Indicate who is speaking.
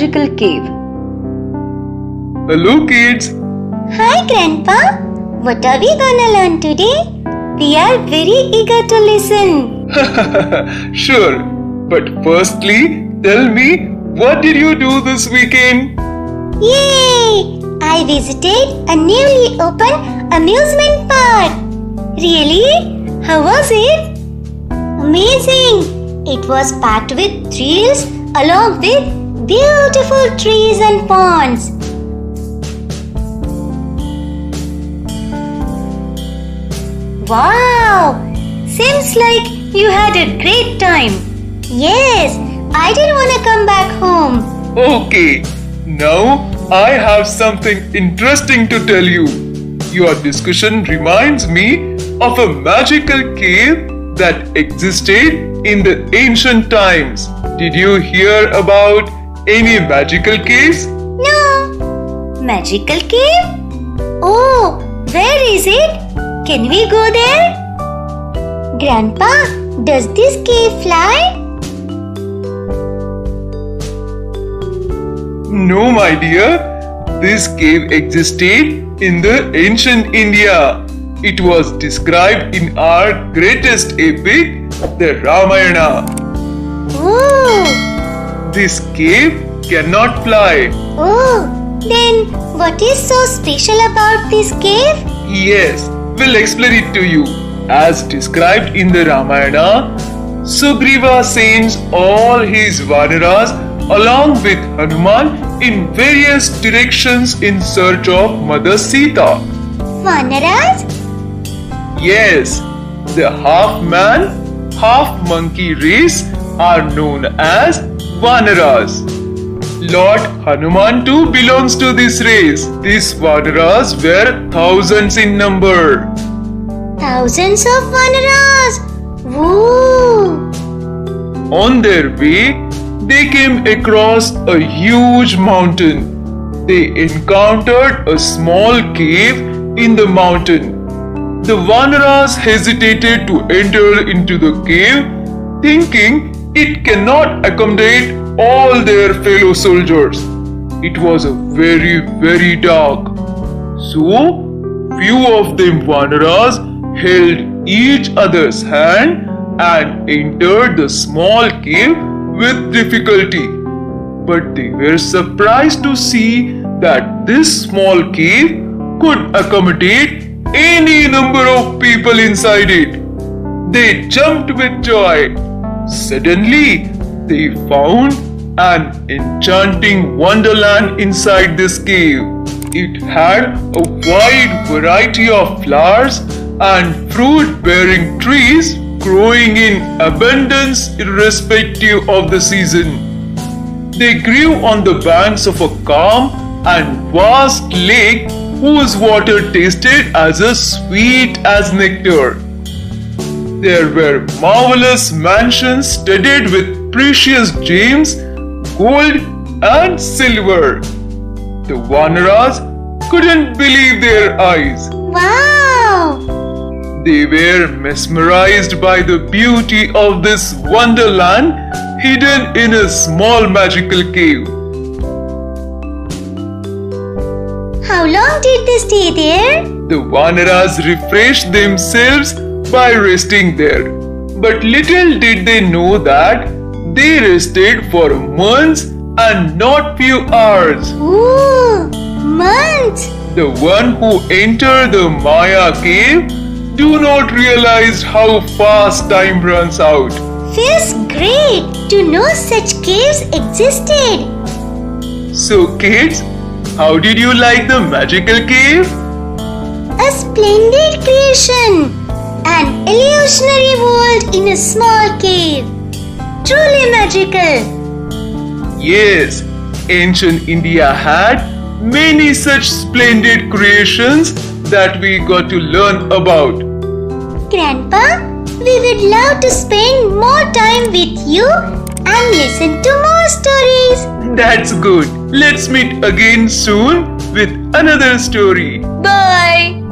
Speaker 1: magical cave.
Speaker 2: Hello kids!
Speaker 3: Hi Grandpa, what are we gonna learn today? We are very eager to listen.
Speaker 2: Sure, but firstly, tell me, what did you do this weekend?
Speaker 3: Yay! I visited a newly opened amusement park. Really? How was it? Amazing! It was packed with thrills along with beautiful trees and ponds. Wow! Seems like you had a great time. Yes, I didn't want to come back home.
Speaker 2: Okay, now I have something interesting to tell you. Your discussion reminds me of a magical cave that existed in the ancient times. Did you hear about any magical caves?
Speaker 3: No. Magical cave? Oh, where is it? Can we go there? Grandpa, does this cave fly?
Speaker 2: No, my dear. This cave existed in the ancient India. It was described in our greatest epic, the Ramayana.
Speaker 3: Oh.
Speaker 2: This cave cannot fly.
Speaker 3: Oh, then what is so special about this cave?
Speaker 2: Yes, we'll explain it to you. As described in the Ramayana, Sugriva sends all his Vanaras along with Hanuman in various directions in search of Mother Sita.
Speaker 3: Vanaras?
Speaker 2: Yes, the half man, half monkey race are known as Vanaras. Lord Hanuman too belongs to this race. These Vanaras were thousands in number.
Speaker 3: Thousands of Vanaras! Woo!
Speaker 2: On their way, they came across a huge mountain. They encountered a small cave in the mountain. The Vanaras hesitated to enter into the cave, thinking it cannot accommodate all their fellow soldiers. It was very dark. So, few of them Vanaras held each other's hand and entered the small cave with difficulty. But they were surprised to see that this small cave could accommodate any number of people inside it. They jumped with joy. Suddenly, they found an enchanting wonderland inside this cave. It had a wide variety of flowers and fruit-bearing trees growing in abundance irrespective of the season. They grew on the banks of a calm and vast lake whose water tasted as sweet as nectar. There were marvelous mansions studded with precious gems, gold and silver. The Vanaras couldn't believe their eyes.
Speaker 3: Wow!
Speaker 2: They were mesmerized by the beauty of this wonderland hidden in a small magical cave.
Speaker 3: How long did they stay there?
Speaker 2: The Vanaras refreshed themselves by resting there. But little did they know that they rested for months and not few hours.
Speaker 3: Ooh, months!
Speaker 2: The one who entered the Maya cave do not realize how fast time runs out.
Speaker 3: Feels great to know such caves existed.
Speaker 2: So kids, how did you like the magical cave?
Speaker 3: A splendid creation. An illusionary world in a small cave. Truly magical.
Speaker 2: Yes, ancient India had many such splendid creations that we got to learn about.
Speaker 3: Grandpa, we would love to spend more time with you and listen to more stories.
Speaker 2: That's good. Let's meet again soon with another story.
Speaker 1: Bye!